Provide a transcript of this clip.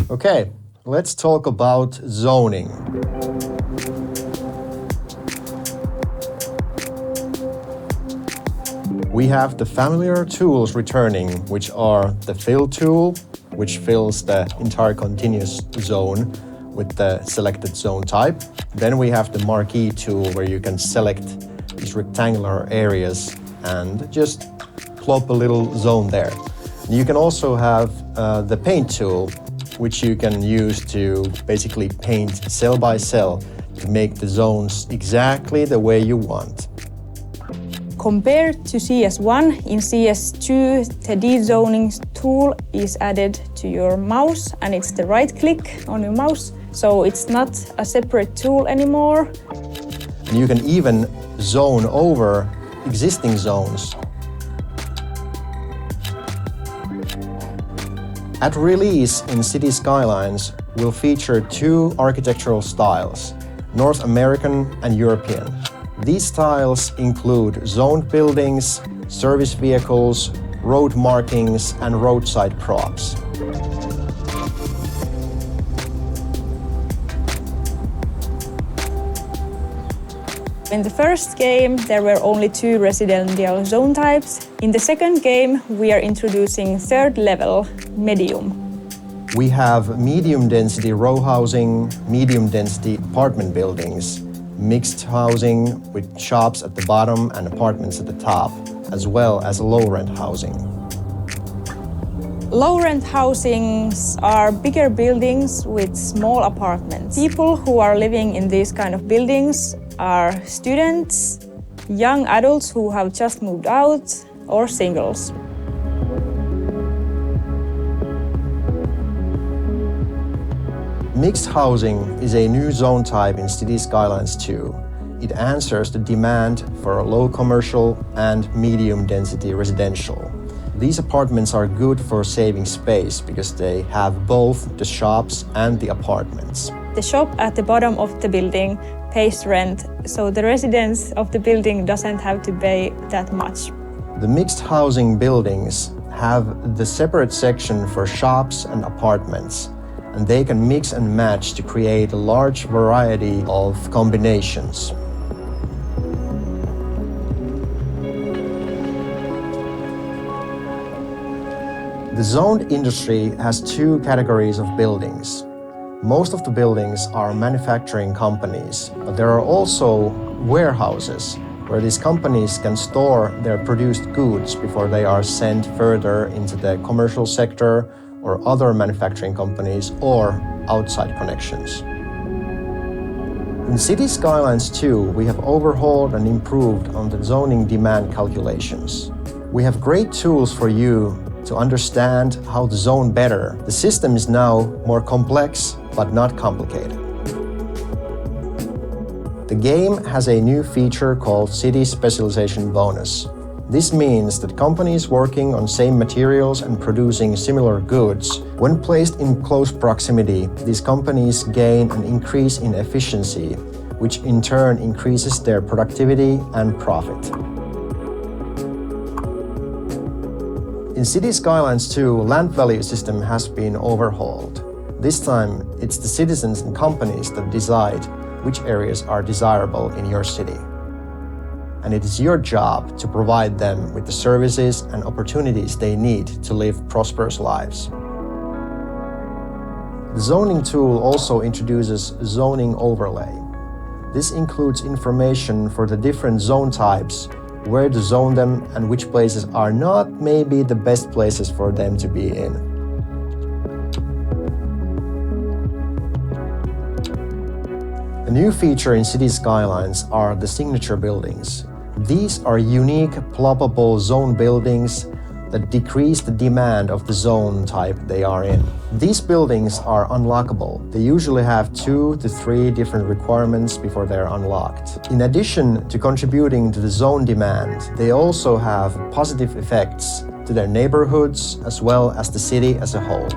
Okay, let's talk about zoning. We have the familiar tools returning, which are the fill tool, which fills the entire continuous zone with the selected zone type. Then we have the marquee tool where you can select these rectangular areas and just plop a little zone there. You can also have the paint tool, which you can use to basically paint cell by cell to make the zones exactly the way you want. Compared to CS1, in CS2 the dezoning tool is added to your mouse and it's the right click on your mouse, so it's not a separate tool anymore. You can even zone over existing zones. At release in City Skylines, we'll feature two architectural styles, North American and European. These styles include zoned buildings, service vehicles, road markings, and roadside props. In the first game, there were only 2 residential zone types. In the second game, we are introducing third level, medium. We have medium density row housing, medium density apartment buildings, mixed housing with shops at the bottom and apartments at the top, as well as low rent housing. Low rent housings are bigger buildings with small apartments. People who are living in these kind of buildings are students, young adults who have just moved out, or singles. Mixed housing is a new zone type in City Skylines II. It answers the demand for low commercial and medium density residential. These apartments are good for saving space because they have both the shops and the apartments. The shop at the bottom of the building pays rent, so the residents of the building doesn't have to pay that much. The mixed housing buildings have the separate section for shops and apartments, and they can mix and match to create a large variety of combinations. The zoned industry has 2 categories of buildings. Most of the buildings are manufacturing companies, but there are also warehouses where these companies can store their produced goods before they are sent further into the commercial sector or other manufacturing companies or outside connections. In City Skylines 2, we have overhauled and improved on the zoning demand calculations. We have great tools for you to understand how to zone better. The system is now more complex, but not complicated. The game has a new feature called City Specialization Bonus. This means that companies working on same materials and producing similar goods, when placed in close proximity, these companies gain an increase in efficiency, which in turn increases their productivity and profit. In City Skylines 2, land value system has been overhauled. This time, it's the citizens and companies that decide which areas are desirable in your city. And it is your job to provide them with the services and opportunities they need to live prosperous lives. The zoning tool also introduces zoning overlay. This includes information for the different zone types, where to zone them, and which places are not maybe the best places for them to be in. A new feature in City Skylines are the signature buildings. These are unique, ploppable zone buildings that decrease the demand of the zone type they are in. These buildings are unlockable. They usually have 2 to 3 different requirements before they're unlocked. In addition to contributing to the zone demand, they also have positive effects to their neighborhoods as well as the city as a whole.